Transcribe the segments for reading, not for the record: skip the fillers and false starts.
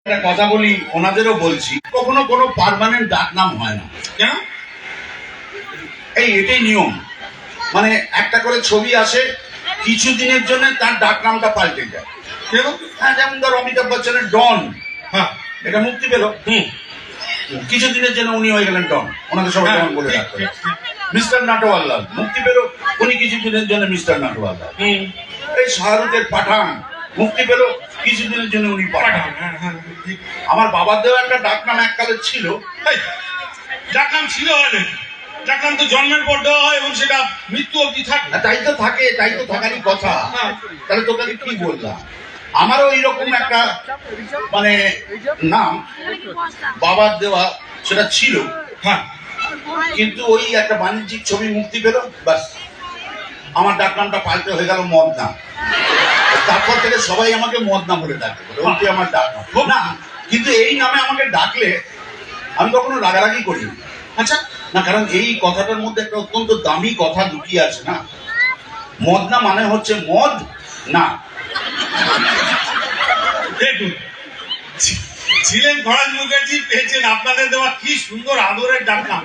একটা কথা বলি, ওনাদেরও বলছি, কখনো কোনো পার্মানেন্ট ডাক নাম হয় না। কেন? এটাই নিয়ম। মানে একটা করে ছবি আসে, কিছুদিনের জন্য তার ডাক নামটা পাল্টে যায়। কেন? হ্যাঁ, যেমন ধর অমিতাভ বচ্চনের ডন, হ্যাঁ, এটা মুক্তি পেল, কিছুদিনের জন্য উনি হয়ে গেলেন ডন, ওনাকে সবাই ডন বলে রাখতে। মিস্টার নাটোয়াল্লাল মুক্তি পেল, উনি কিছুদিনের জন্য মিস্টার নাটোয়াল্লাল। এই শাহরুখের পাঠান মুক্তি পেল, কিছুদিনের জন্য উনি পাঠান। আমার বাবার দেওয়া একটা ডাক নাম এককালে ছিল। ডাক নাম ছিল, ডাক নাম তো জন্মের পর দেওয়া হয় এবং সেটা মৃত্যু অবধি থাকে। তাই তো থাকে, তাই তো থাকারই কথা। তাহলে তোকে কি বললাম, আমারও এইরকম একটা মানে নাম বাবার দেওয়া সেটা ছিল, হ্যাঁ, কিন্তু ওই একটা বাণিজ্যিক ছবি মুক্তি পেল, ব্যাস আমার ডাক নামটা পাল্টে হয়ে গেল মদনা। তারপর থেকে সবাই আমাকে মদনা বলে ডাকে, ওইটি আমার ডাক নাম না। কিন্তু এই নামে আমাকে ডাকলে আমি কখনো রাগারাগি করি। আচ্ছা না, কারণ এই কথাটার মধ্যে একটা অত্যন্ত দামি কথা লুকিয়ে আছে না। মদনা মানে হচ্ছে মদ না। ছিলেন ভরাজ মুখার্জি, পেয়েছেন আপনাদের দেওয়া কি সুন্দর আদরের ডাক নাম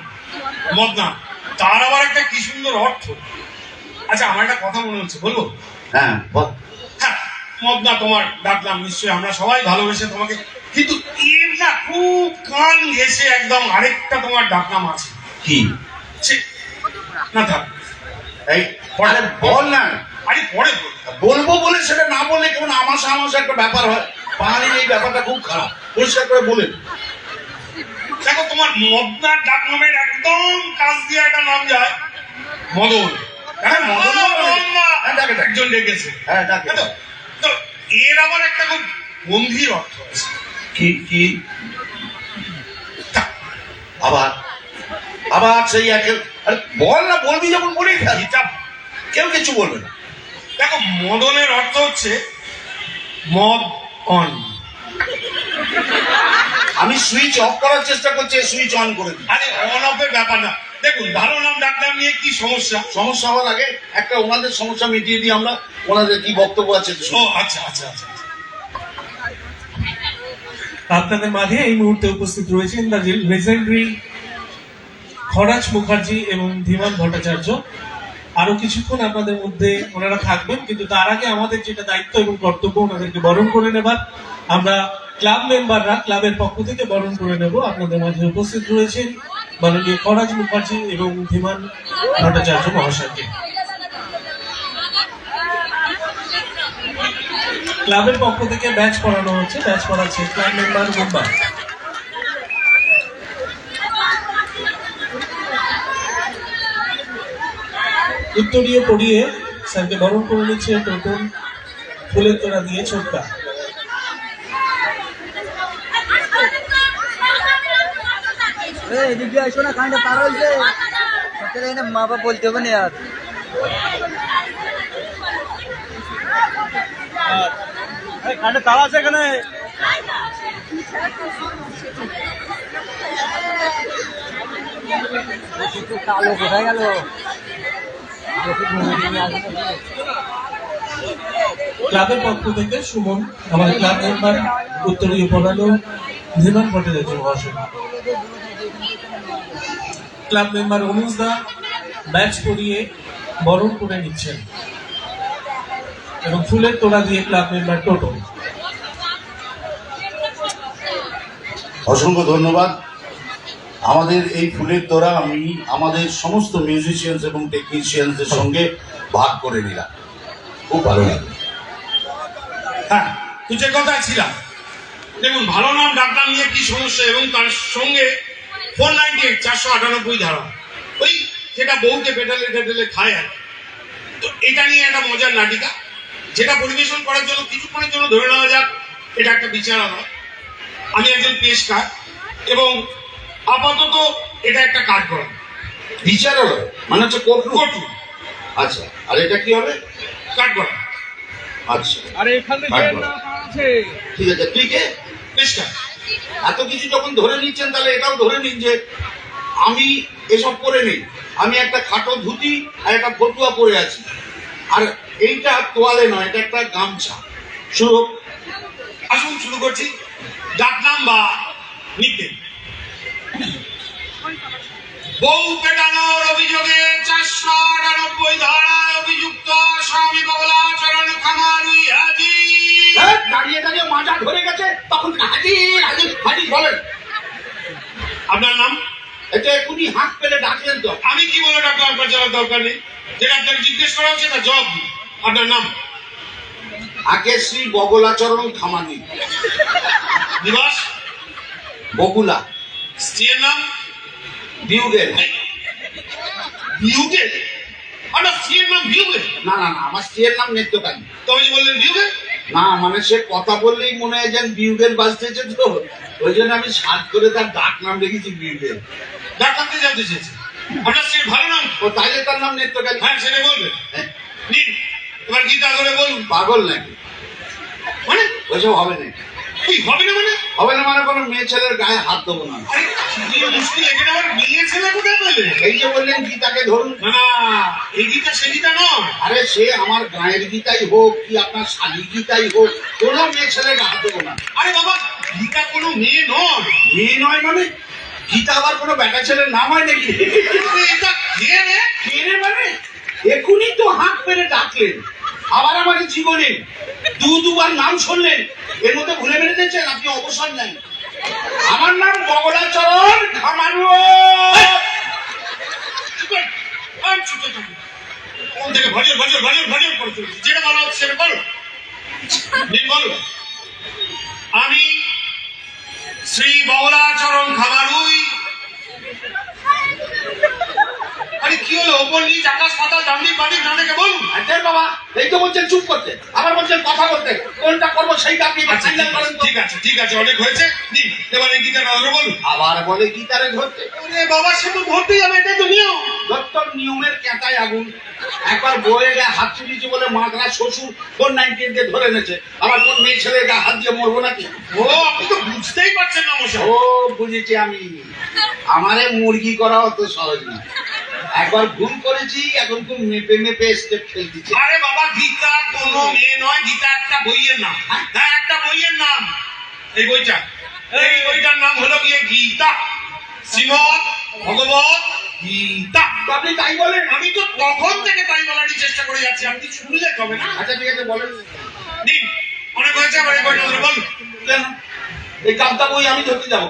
মদনা, তার আবার একটা কি সুন্দর অর্থ। আচ্ছা, আমার একটা কথা মনে হচ্ছে, বলবো? হ্যাঁ, মদনা তোমার ডাকলাম, নিশ্চয়ই আমরা সবাই ভালোবেসে তোমাকে, কিন্তু এর না খুব কান ঘেসে একদম আরেকটা তোমার ডাকনাম আছে। কি? না থাক, এই পরে বল না। আরে পরে বলবো বলে সেটা না বললে কেমন আমাশা আমাশা একটা ব্যাপার হয়। বাঙালির এই ব্যাপারটা খুব খারাপ, পরিষ্কার করে বলেন। দেখো, তোমার মদনার ডাকনামের একদম কাজ দিয়ে একটা নাম যায় মদন। হ্যাঁ, মদন একজন ডেকেছে, হ্যাঁ ডাকে। তো এর আবার একটা খুব গম্ভীর অর্থ আছে। কি কি? আবার আবার সেই একে বল না, বলবি যখন বলি, কেউ কিছু বলবে না। দেখো, মদনের অর্থ হচ্ছে মদ অন। আমি সুইচ অফ করার চেষ্টা করছি, সুইচ অন করে দিই। আরে অন অফের ব্যাপার না। দেখুন, ভালো নাম ডাকনাম নিয়ে কি সমস্যা? সমস্যা হওয়ার আগে একটা ওনাদের সমস্যা মিটিয়ে দিই আমরা, ওনাদের কি বক্তব্য আছে। ও আচ্ছা আচ্ছা আচ্ছা। আপনাদের মাঝে এই মুহূর্তে উপস্থিত রয়েছেন দ্য লেজেন্ডারি খরাজ মুখার্জি এবং ধীমান ভট্টাচার্য। আরো কিছুক্ষণ আপনাদের মধ্যে ওনারা থাকবেন, কিন্তু তার আগে আমাদের যেটা দায়িত্ব এবং কর্তব্য ওনাদেরকে বরণ করে নেবার। আমরা ক্লাব মেম্বাররা ক্লাবের পক্ষ থেকে বরণ করে নেব। আপনাদের মাঝে উপস্থিত রয়েছেন মাননীয় খরাজ মুখার্জি এবং ধীমান ভট্টাচার্য মহাশয়কে। ক্লাবের পক্ষ থেকে ব্যাচ পড়ানো হচ্ছে, ব্যাচ পড়াচ্ছে ক্লাব মেম্বার মুম্বাই। উত্তরীয় পড়িয়ে স্যারকে বরণ করে নিচ্ছে টোটন ফুলের তোড়া দিয়ে ছোট্টা। এদিকে আসো না, কানে পার হয়েছে, মা বাবা বলতে হবে না। আর কানে তালা আছে এখানে। কালো কোথায় গেল? ক্লাবের পক্ষ থেকে সুমন, আমাদের ক্লাব মেম্বার উত্তরীয় পড়ালো ধীমান ভট্টাচার্য মহাশয়। ক্লাব মেম্বার অনুজ দা ব্যাচ পরিয়ে বরণ করে নিচ্ছেন এবং ফুলের তোড়া দিয়ে ক্লাব মেম্বার টোটো। অসংখ্য ধন্যবাদ। আমাদের এই ফুলের তোড়া আমি আমাদের সমস্ত মিউজিশিয়ানস এবং টেকনিশিয়ানসদের সঙ্গে ভাগ করে নিলাম, খুব ভালো লাগলো। হ্যাঁ, তো যে কথায় ছিলাম, দেখুন, ভালো নাম ডাকনাম নিয়ে কি সমস্যা এবং তার সঙ্গে 498 498 ধারা, ওই যেটা বউকে পেটালে টেটালে খায় আর। তো এটা নিয়ে একটা মজার নাটিকা, যেটা পরিবেশন করার জন্য কিছুক্ষণের জন্য ধরে নেওয়া যাক এটা একটা বিচারালয়। আমি একজন পেশকার এবং আপাতত এটা একটা কাজ করা। বিচারালয় মানে হচ্ছে কোর্টরুম। আচ্ছা, আর এটা কি হবে? কাজ করা। আচ্ছা, আরে এখানে ঠিক আছে। তুই কে? পেশকার। এত কিছু যখন ধরে নিচ্ছেন, তাহলে এটাও ধরে নিন যে আমি এসব করে নেই। আমি একটা খাটো ধুতি আর একটা ফতুয়া পরে আছি, আর এইটা তোয়ালে নয়, এটা একটা গামছা। শুরু। আসুন শুরু করছি। ডাকনাম বা নিকনেম। বউ পেটানোর অভিযোগে 498 ধারায় অভিযুক্ত স্বামী বগলাচরণ খামারুই হাজির। দাঁড়িয়ে দাঁড়িয়ে মাজা ধরে গেছে, তখন হাজির হাজির হাজির বলেন। আপনার নাম? এটা এখনই হাঁক পেলে ডাকলেন তো। আমি কি বলে ডাক্তার আপনার জানার দরকার নেই, যেটা আপনাকে জিজ্ঞেস করা হচ্ছে তার জবাব দিন। আপনার নাম? আগে শ্রী বগলাচরণ খামানি। নিবাস? বগুলা। স্ত্রীর নাম? বিউগেল। বিউগেল? আপনার স্ত্রীর নাম বিউগেল? না না না, আমার স্ত্রীর নাম নেত্যকালী। তবে যে বললেন বিউগেল? না মানে সে কথা বললেই মনে হয় যেন বিউগেল বাজতেছে, তো ওই জন্য আমি সার্চ করে তার ডাক নাম লিখেছি বিউগেল। ডাক্তারতে জানতে চেয়েছে আপনার স্ত্রীর ভালো নাম? ও তাইলে তার নাম নেত্যকালী। হ্যাঁ সেটা বলবেন। নিন এবার গীতা ধরে বলুন। পাগল নাকি? মানে ওইসব হবে না। কি হবে না মানে? হবে না মানে কোনো মেয়ে ছেলের গায়ে হাত দেবো না। আরে কি মুশকিল, এখানে আবার মেয়ে ছেলে কোথায় পেলে? এই যে বললেন গীতাকে ধরুন। না না, এই গীতা সে গীতা নয়। আরে সে আমার গায়ের গীতাই হোক কি আপনার শালী গীতাই হোক, কোনো মেয়ে ছেলের গায়ে হাত দেবো না। আরে বাবা, গীতা কোনো মেয়ে নয়। মেয়ে নয় মানে? গীতা আবার কোনো বেটা ছেলের নাম হয় নাকি? এটা কে রে? মেয়ে মানে এখনই তো হাঁক পেরে ডাকলেন, আবার আমার জীবনে দুবার নাম শুনলেন, এর মধ্যে ভুলে বেড়ে দিয়েছেন আপনি অবসর নেন। আমার নাম বগলাচরণ খামারু। কোন থেকে ভজন ভজন ভজন ভজন করে চলছে, যেটা বলা হচ্ছে সেটা বলো। বলো। আমি শ্রী বগলাচরণ খামারুই। আরে কি হলো, ওপর নিচ আকাশ পাতাল ডান দিক বাঁ দিক না দেখে বলুন। আচ্ছা বাবা, এই তো বলছেন চুপ করতে, আবার বলছেন কথা বলতে, কোনটা করবো সেইটা আপনি আচ্ছা ঠিক আছে ঠিক আছে, অনেক হয়েছে। নিন এবার এই গীতাটা ধরে বলুন। আবার বলে গীতারে ধরতে। আরে বাবা, সে তো ধরতেই হবে, এটাই তো নিয়ম। দত্তর নিয়মের ক্যাঁটায় আগুন। একবার বইয়ে গায়ে হাত তুলেছে বলে মাগরা শ্বশুর 419 দিয়ে ধরে এনেছে, আবার কোন মেয়ে ছেলের গায়ে হাত দিয়ে মরবো নাকি? ও আপনি তো বুঝতেই পারছেন না মশাই। ও বুঝেছি আমি, আমারে মুরগি করা অত সহজ না। একবার ভুল করেছি, এখন খুব মেপে মেপে স্টেপ খেলতেছি। আরে বাবা, গীতা কোনো মেয়ে নয়, গীতা একটা বইয়ের নাম। হ্যাঁ একটা বইয়ের নাম। এই বইটা, এই বইটার নাম হলো গিয়ে গীতা, শ্রীমদ ভগবত গীতা। তো আপনি তাই বলেন? আমি তো তখন থেকে তাই বলারই চেষ্টা করে যাচ্ছি, আপনি শুনলে তবে না। আচ্ছা ঠিক আছে বলেন। নিন অনেক হয়েছে, আবার এই বইটা ধরে বলুন। কেন এই গামতা বই আমি ধরতে যাবো?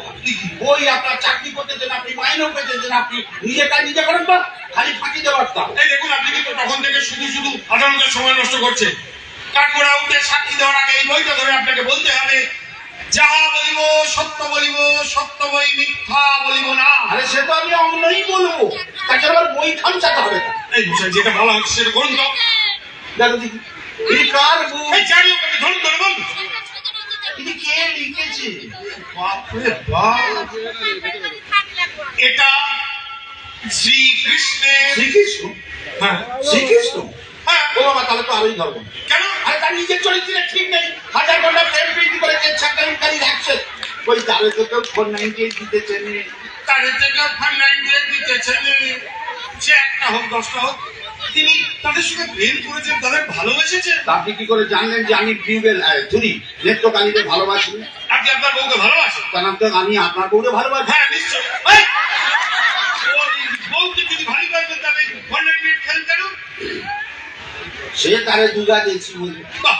বই আপনার চাকরি করতেছেন, আপনি মাইনেও পেতেছেন, আপনি নিজের কাজ নিজে করেন তো, খালি ফাঁকি দেওয়ার তা। এই দেখুন, আপনি কিন্তু তখন থেকে শুধু শুধু আদালতের সময় নষ্ট করছেন। কাঠগড়া উঠে সাক্ষী দেওয়ার আগে এই বইটা ধরে আপনাকে বলতে হবে, যাহা বলিব সত্য বলিব, সত্য বই মিথ্যা বলিব না। আরে সে তো আমি অমনই বলবো, তাকে আবার বই খামচাতে হবে না। এই বিষয় যেটা বলা হচ্ছে সেটা গ্রন্থ। দেখো দেখি এই কার বই, এই জানি ওকে ধরুন ধরে বলুন। এটা কে লিখেছে? বাপরে বাপ, এটা শ্রীকৃষ্ণের। শ্রীকৃষ্ণ? হ্যাঁ শ্রীকৃষ্ণ? হ্যাঁ। ও বাবা, তাহলে তো আরোই ধরবো। কেন? আরে তার নিজের চরিত্রে ঠিক নেই, হাজার ঘন্টা প্রেম প্রীতি করে চেষ্টাকারী রাখছে, ওই তারে তো কেউ 498 দিতেছে নে। তাদের থেকে ফান্ডাইন্ডে দিতেছেন, সে একটা হোক 10টা হোক, তিনি তাদের সঙ্গে প্রেম করেছেন, তাদের ভালোবেসেছেন। তা আপনি কি করে জানলেন যে আমি বিউগেল ধুরি নেত্রকালীকে ভালোবাসি? আপনি আপনার বউকে ভালোবাসেন? তার নাম তো আমি আপনার বউকে ভালোবাসি। হ্যাঁ নিশ্চয়। বউকে যদি ভালো পাইতেন তাহলে ফান্ডাইন্ডে খেলেন কেন? সে তারে দুগা দিয়েছি বলে। বাহ,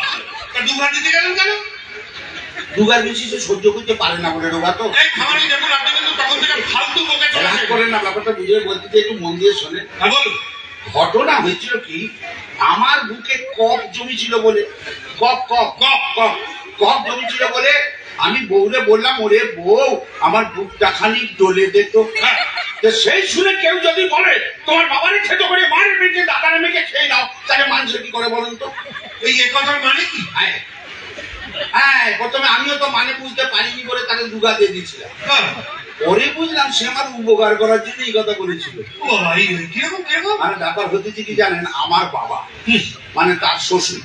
তা দুঘা দিতে গেলেন কেন? দুগার বেশি সে সহ্য করতে পারে না বলে রোগা তো। এই খামারি দেখুন, আপনি কিন্তু তখন থেকে ফালতু বকে রাগ চলেছেন। করেন না, ব্যাপারটা বুঝে বলতে যে একটু মন দিয়ে শোনেন। হ্যাঁ বলুন। ঘটনা হয়েছিল কি, আমার বুকে কফ জমেছিল বলে, কফ কফ কফ কফ কফ জমেছিল বলে আমি বউরে বললাম, ওরে বউ আমার বুকটা খানিক ডলে দে তো। হ্যাঁ। তো সেই শুনে কেউ যদি বলে তোমার বাবারে খেতে করে মারের মেয়েকে দাদারে মেয়েকে খেয়ে নাও, তাহলে মানুষ কি করে বলুন তো? এই কথার মানে কি? হ্যাঁ হ্যাঁ, প্রথমে আমিও তো মানে বুঝতে পারিনি বলে তাকে দুগা দিয়ে দিয়েছিলাম। হ্যাঁ। পরে বুঝলাম সে আমার উপকার করার জন্য এই কথা বলেছিল। ও ভাই, কিরকম কিরকম? মানে ব্যাপার হতেছে কি জানেন, আমার বাবা মানে তার শ্বশুর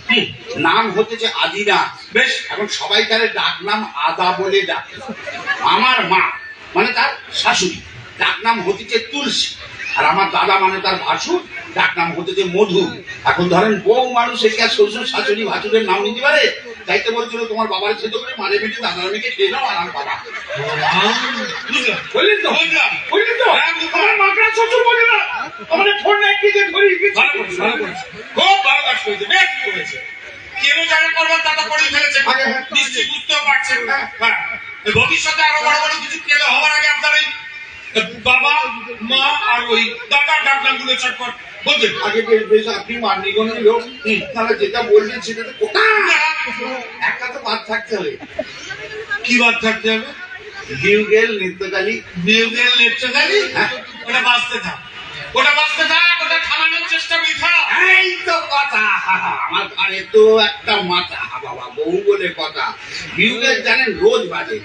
নাম হতেছে আদিনা। বেশ। এখন সবাই তার ডাক নাম আদা বলে ডাকে। আমার মা মানে তার শাশুড়ি ডাক নাম হতেছে তুলসী, আর আমার দাদা মানে তার ভাসুর ডাক নাম হতেছে মধু। এখন ধরেন বউ মানুষ একে শ্বশুর শাশুড়ি ভাসুরের নাম নিতে পারে? যাইতে বলছিল তোমার বাবার ছেলে করে মাঝে মেটে দাদার মেয়েকে খেয়ে নাও আর আমার বাবা বুঝলাম বুঝলেন তো বুঝলাম বুঝলেন তো হ্যাঁ, বুঝলাম। আমার মাকড়া শ্বশুর বলে না আমাদের ফোন নাই কি দিয়ে ধরি ভালো করেছে ভালো করেছে খুব ভালো কাজ করেছে বেশ করেছে কেন যারা করবার তারা করেই ফেলেছে নিশ্চয়ই বুঝতেও পারছেন হ্যাঁ এই ভবিষ্যতে আরো বড় বড় কিছু কেলে হওয়ার আগে আপনার এই বাবা মা আর ওই দাদার ডাকনামগুলো চটপট বলতেন আগে বেশ আপনি মান্যগণ লোক তাহলে যেটা বললেন সেটা তো একটা তো বাদ থাকতে হবে কি বাদ থাকতে হবে বিউগেল নৃত্যকালী বিউগেল নেত্রকালী ওটা বাঁচতে থাক ওটা বাঁচতে থাক ওটা থামানোর চেষ্টা বৃথা এই তো কথা আমার ঘরে তো একটা মাথা বাবা বউ বলে কথা বিউগেল জানেন রোজ বাজে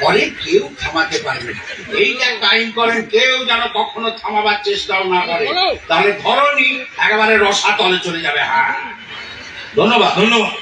পরে কেউ থামাতে পারবে না এইটা টাইম করেন কেউ যেন কখনো থামাবার চেষ্টাও না করে তাহলে ধরনি একেবারে রসা তলে চলে যাবে হ্যাঁ ধন্যবাদ ধন্যবাদ